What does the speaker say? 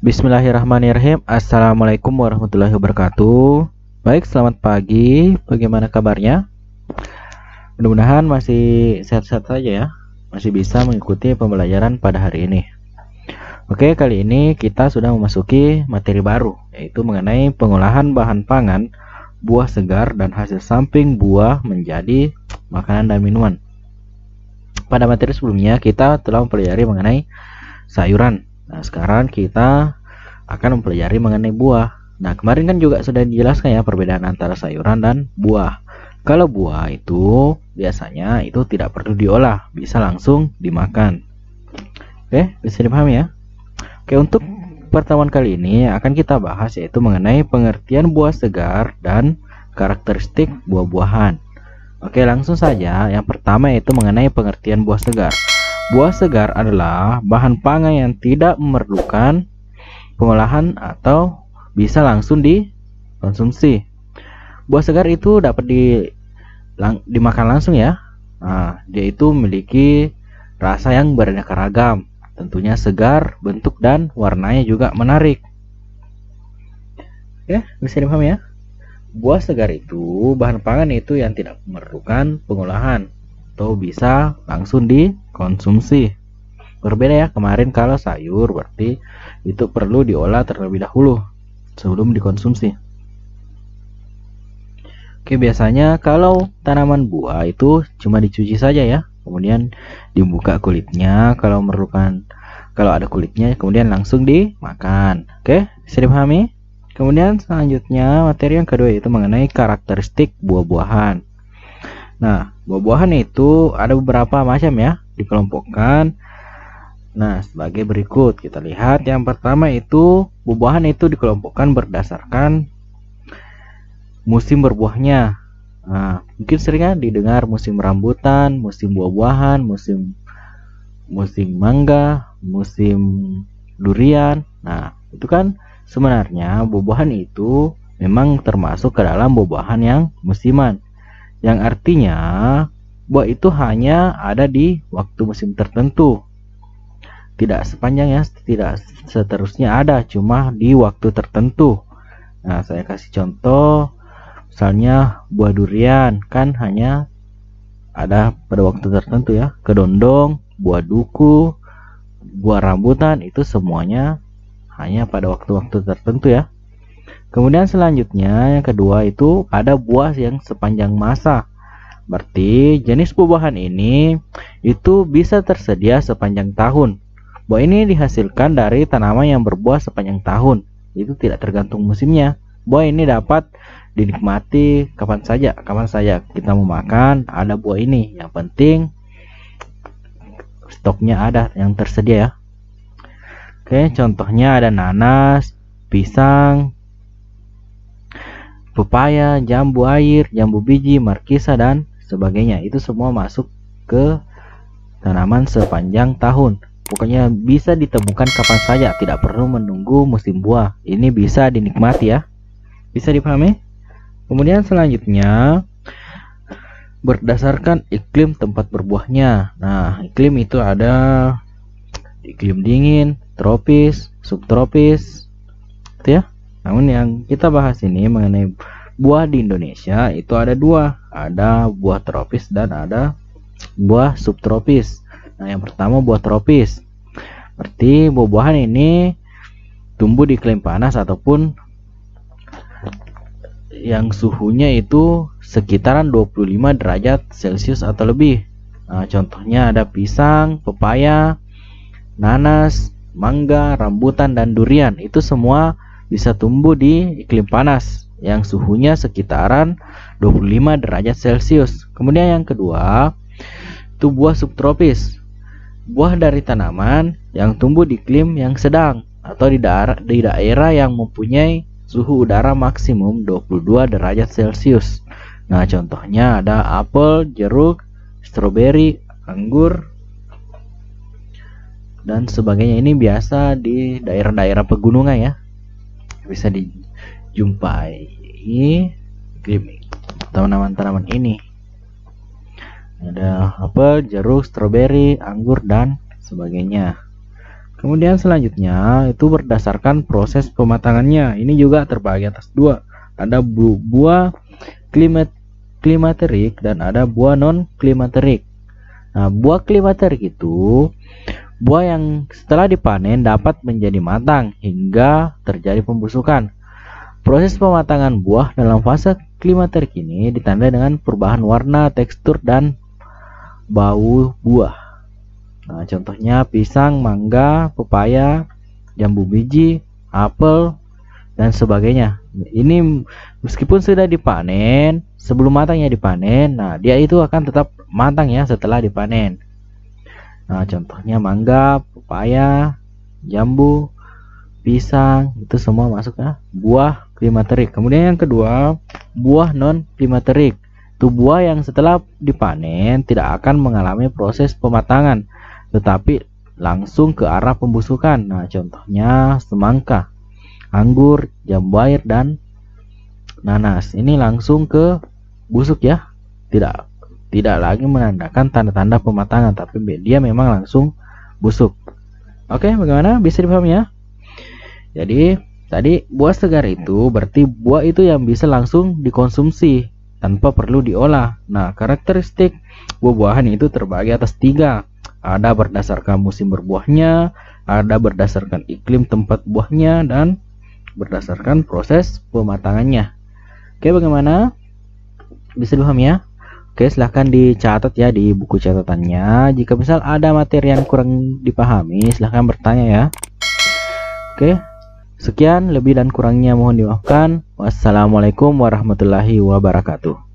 Bismillahirrahmanirrahim. Assalamualaikum warahmatullahi wabarakatuh. Baik, selamat pagi. Bagaimana kabarnya? Mudah-mudahan masih sehat-sehat saja ya. Masih bisa mengikuti pembelajaran pada hari ini. Oke, kali ini kita sudah memasuki materi baru, yaitu mengenai pengolahan bahan pangan, buah segar dan hasil samping buah menjadi makanan dan minuman. Pada materi sebelumnya kita telah mempelajari mengenai sayuran. Nah, sekarang kita akan mempelajari mengenai buah. Nah, kemarin kan juga sudah dijelaskan ya perbedaan antara sayuran dan buah. Kalau buah itu biasanya itu tidak perlu diolah, bisa langsung dimakan. Oke, bisa dipahami ya? Oke, untuk pertemuan kali ini akan kita bahas yaitu mengenai pengertian buah segar dan karakteristik buah-buahan. Oke, langsung saja. Yang pertama yaitu mengenai pengertian buah segar. Buah segar adalah bahan pangan yang tidak memerlukan pengolahan atau bisa langsung dikonsumsi. Buah segar itu dapat dimakan langsung ya. Nah, dia itu memiliki rasa yang beraneka ragam. Tentunya segar, bentuk dan warnanya juga menarik. Oke, bisa dipahami ya? Buah segar itu bahan pangan itu yang tidak memerlukan pengolahan atau bisa langsung dikonsumsi. Berbeda ya, kemarin kalau sayur berarti itu perlu diolah terlebih dahulu sebelum dikonsumsi. Oke, biasanya kalau tanaman buah itu cuma dicuci saja ya, kemudian dibuka kulitnya kalau ada kulitnya, kemudian langsung dimakan. Oke, bisa dipahami? Kemudian selanjutnya materi yang kedua yaitu mengenai karakteristik buah-buahan. Nah, buah-buahan itu ada beberapa macam ya, dikelompokkan. Nah, sebagai berikut kita lihat. Yang pertama itu buah-buahan itu dikelompokkan berdasarkan musim berbuahnya. Nah, mungkin seringnya didengar musim rambutan, musim buah-buahan, musim mangga, musim durian. Nah, itu kan sebenarnya buah-buahan itu memang termasuk ke dalam buah-buahan yang musiman. Yang artinya buah itu hanya ada di waktu musim tertentu. Tidak sepanjang ya, tidak seterusnya ada, cuma di waktu tertentu. Nah, saya kasih contoh. Misalnya buah durian kan hanya ada pada waktu tertentu ya. Kedondong, buah duku, buah rambutan itu semuanya hanya pada waktu-waktu tertentu ya. Kemudian selanjutnya yang kedua itu ada buah yang sepanjang masa. Berarti jenis buah-buahan ini itu bisa tersedia sepanjang tahun. Buah ini dihasilkan dari tanaman yang berbuah sepanjang tahun. Itu tidak tergantung musimnya. Buah ini dapat dinikmati kapan saja kita mau makan, ada buah ini. Yang penting stoknya ada yang tersedia ya. Oke, contohnya ada nanas, pisang, pepaya, jambu air, jambu biji, markisa dan sebagainya. Itu semua masuk ke tanaman sepanjang tahun. Pokoknya bisa ditemukan kapan saja, tidak perlu menunggu musim buah. Ini bisa dinikmati ya. Bisa dipahami? Kemudian selanjutnya berdasarkan iklim tempat berbuahnya. Nah, iklim itu ada iklim dingin, tropis, subtropis, gitu ya. Namun yang kita bahas ini mengenai buah di Indonesia itu ada dua, ada buah tropis dan ada buah subtropis. Nah, yang pertama buah tropis. Berarti buah-buahan ini tumbuh di iklim panas ataupun yang suhunya itu sekitaran 25 derajat Celcius atau lebih. Nah, contohnya ada pisang, pepaya, nanas, mangga, rambutan dan durian. Itu semua bisa tumbuh di iklim panas yang suhunya sekitaran 25 derajat Celcius. Kemudian yang kedua itu buah subtropis. Buah dari tanaman yang tumbuh di iklim yang sedang atau di daerah yang mempunyai suhu udara maksimum 22 derajat Celcius. Nah, contohnya ada apel, jeruk, stroberi, anggur dan sebagainya. Ini biasa di daerah-daerah pegunungan ya. Bisa dijumpai tanaman-tanaman ini. Ada apel, jeruk, stroberi, anggur dan sebagainya. Kemudian selanjutnya itu berdasarkan proses pematangannya. Ini juga terbagi atas dua. Ada buah klimaterik dan ada buah non klimaterik. Nah, buah klimaterik itu buah yang setelah dipanen dapat menjadi matang hingga terjadi pembusukan. Proses pematangan buah dalam fase klimaterik ini ditandai dengan perubahan warna, tekstur, dan bau buah. Nah, contohnya pisang, mangga, pepaya, jambu biji, apel, dan sebagainya. Ini meskipun sudah dipanen, sebelum matangnya dipanen, nah dia itu akan tetap matang ya setelah dipanen. Nah, contohnya mangga, pepaya, jambu, pisang, itu semua masuk ya buah klimaterik. Kemudian yang kedua, buah non klimaterik. Itu buah yang setelah dipanen tidak akan mengalami proses pematangan, tetapi langsung ke arah pembusukan. Nah, contohnya semangka, anggur, jambu air, dan nanas. Ini langsung ke busuk ya. Tidak lagi menandakan tanda-tanda pematangan, tapi dia memang langsung busuk. Oke, bagaimana? Bisa dipahami ya? Jadi, tadi buah segar itu berarti buah itu yang bisa langsung dikonsumsi tanpa perlu diolah. Nah, karakteristik buah-buahan itu terbagi atas tiga. Ada berdasarkan musim berbuahnya, ada berdasarkan iklim tempat buahnya, dan berdasarkan proses pematangannya. Oke, bagaimana? Bisa dipahami ya? Oke, silahkan dicatat ya di buku catatannya. Jika misal ada materi yang kurang dipahami, silahkan bertanya ya. Oke, sekian, lebih dan kurangnya mohon dimaafkan. Wassalamualaikum warahmatullahi wabarakatuh.